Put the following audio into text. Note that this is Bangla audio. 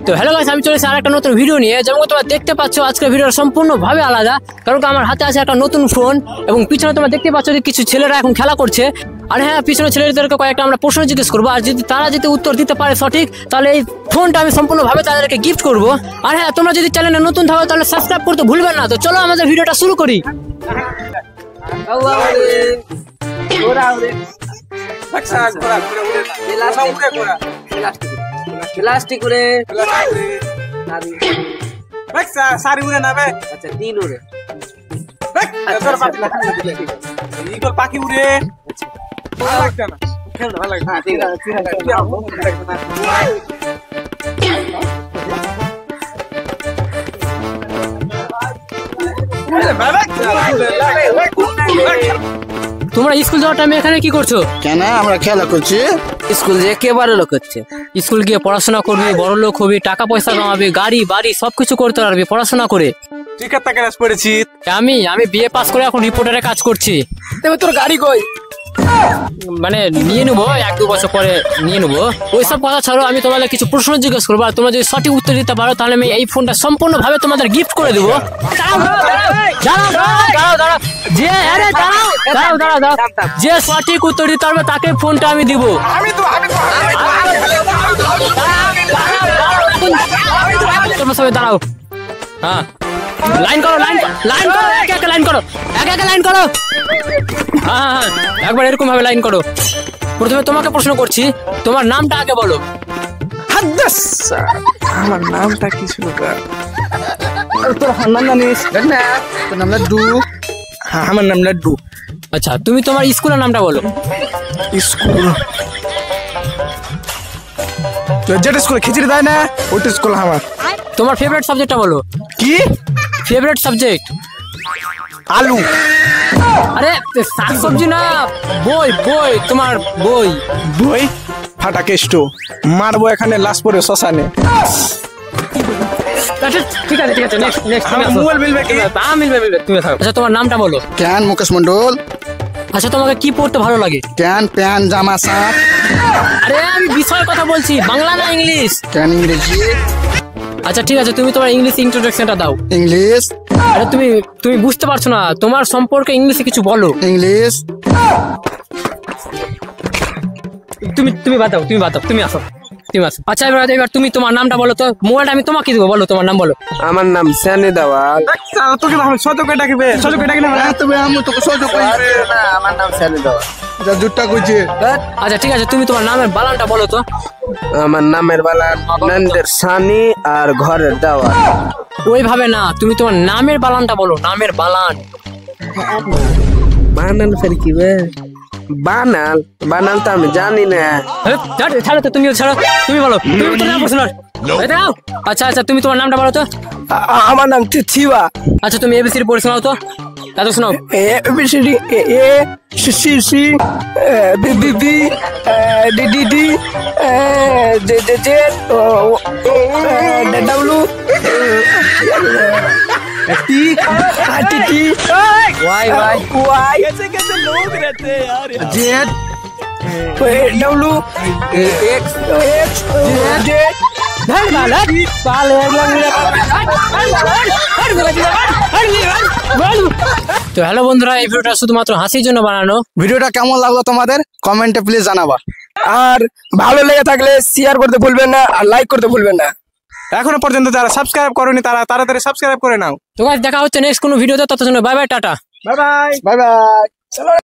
তো হ্যালো গাইস, আমি চলে এসেছি আরেকটা নতুন ভিডিও নিয়ে। যেমন তোমরা দেখতে পাচ্ছ আজকের ভিডিওটা সম্পূর্ণভাবে আলাদা, কারণ আমার হাতে আছে একটা নতুন ফোন এবং পিছনে তোমরা দেখতে পাচ্ছ যে কিছু ছেলেরা এখন খেলা করছে। আর হ্যাঁ, পিছনে ছেলেদেরকে কয়েকটা আমরা প্রশ্ন জিজ্ঞেস করবো, আর যদি তারা যদি উত্তর দিতে পারে সঠিক, তাহলে এই ফোনটা আমি সম্পূর্ণভাবে তাদেরকে গিফট করবো। আর হ্যাঁ, তোমরা যদি চ্যানেলে নতুন থাকো তাহলে সাবস্ক্রাইব করতে ভুলবেন না। তো চলো আমাদের ভিডিওটা শুরু করি। প্লাস্টিক উড়ে সারি উড়ে না ভাই। আচ্ছা তিন উড়ে পাখি উড়ে ভালো লাগছে না, ভালো লাগছে না। ঠিক আছে তোমরা স্কুল যাওয়ার টাইমে এখানে কি করছো? কেন আমরা খেলা করছি? স্কুল যে কে বড় লোক হচ্ছে? স্কুল গিয়ে পড়াশোনা করবি, বড় লোক হবি, টাকা পয়সা কামাবি, গাড়ি বাড়ি সবকিছু করতে পারবি পড়াশোনা করে। টিকার ক্লাস পড়েছি আমি বিএ পাস করে এখন রিপোর্টারে কাজ করছি। তবে তোর গাড়ি কই? মানে নিয়ে নেবো, 1-2 বছর পরে নিয়ে নেবো। ওইসব কথা ছাড়ো, আমি তোমাদের কিছু প্রশ্ন জিজ্ঞেস করবো, আর তোমরা যদি সঠিক উত্তর দিতে পারো তাহলে আমি এই ফোনটা সম্পূর্ণভাবে তোমাদের গিফট করে দেবো। যে সঠিক উত্তর দিতে পারবে তাকে ফোনটা আমি দিব। তোমরা সবাই দাঁড়াও। হ্যাঁ, লাইন করো, লাইন করো, একে লাইন করো, একে লাইন করো। হ্যাঁ, একবার এরকম ভাবে লাইন করো। প্রথমে তোমাকে প্রশ্ন করছি, তোমার নামটা আগে বলো। আমার নামটা কি ছিল? তোর নাম জানিস না? তোর নাম লাড্ডু। হ্যাঁ, আমার নাম লাড্ডু। আচ্ছা, তুমি তোমার স্কুলের নামটা বলো। স্কুল যেটা স্কুলে খিচুড়ি দেয় না, ওইটা স্কুল আমার। তোমার ফেভারিট সাবজেক্টটা বলো। কি ফেভারিট সাবজেক্ট? আলু। আরে শাকসবজি না, বই বই, তোমার বই। বই ফাটা কেষ্ট মারবো এখানে লাশ পরে শ্মশানে। আচ্ছা ঠিক আছে, নেক্সট মোবাইল মিলবে কি? মিলবে, তুমি থাকো। আচ্ছা, তোমার নামটা বলো। কেন মুকেশ মন্ডল। আচ্ছা, তোমাকে কি পড়তে ভালো লাগে? কেন প্যান জামা শার্ট। আরে আমি বিষয়ের কথা বলছি, বাংলা না ইংলিশ? কেন ইংরেজি। আচ্ছা ঠিক আছে, তুমি তোমার ইংলিশ ইন্ট্রোডাকশনটা দাও। ইংলিশ। আরে তুমি বুঝতে পারছো না, তোমার সম্পর্কে ইংলিশে কিছু বলো। ইংলিশ। তুমি বাতাও, তুমি আসো। আচ্ছা এবার তুমি তোমার নামটা বলো তো। মোবাইলটা আমি তোমাকে দিব, বলো তোমার নাম বলো। আমার নাম সানি দেওয়াল। তোকে সজকে ডাকবে, সজকে ডাকলে না। তবে আমি তোকে সহ্য করি না, আমার নাম সানি দেওয়াল। যা জুটটা কইছে। আচ্ছা ঠিক আছে, তুমি তোমার নামের বানানটা বলো তো। আমার নামের বালান নন্দের সানি আর ঘরের দেওয়াল। ওইভাবে না, তুমি তোমার নামের বানানটা বলো, নামের বানান। বানাল ফের কি বে? বানাল তো আমি জানি না। ছাড়ো তো, ছাড়ো, তুমি বলো। তুমি তো নাম বলছো না। আচ্ছা তুমি তোমার নামটা বলো তো। আমার নাম থিবা। আচ্ছা, তুমি এবিসিডি পড়ে শোনাও তো। তাতে শোনাও। ABCD A C C C B B B D D D J J J W T T T Y कैसे लोग रहते हैं यार। Z W X Z. তো হ্যালো বন্ধুরা, এই ভিডিওটা শুধুমাত্র হাসির জন্য বানানো। ভিডিওটা কেমন লাগলো তোমাদের কমেন্টে প্লিজ জানাবা, আর ভালো লেগে থাকলে শেয়ার করতে ভুলবেন না, আর লাইক করতে ভুলবেন না। এখনো পর্যন্ত যারা সাবস্ক্রাইব করোনি তারা তাড়াতাড়ি সাবস্ক্রাইব করে নাও। তো গাইস, দেখা হচ্ছে নেক্সট কোনো ভিডিওতে। ততক্ষণ bye bye, tata. Bye bye bye bye.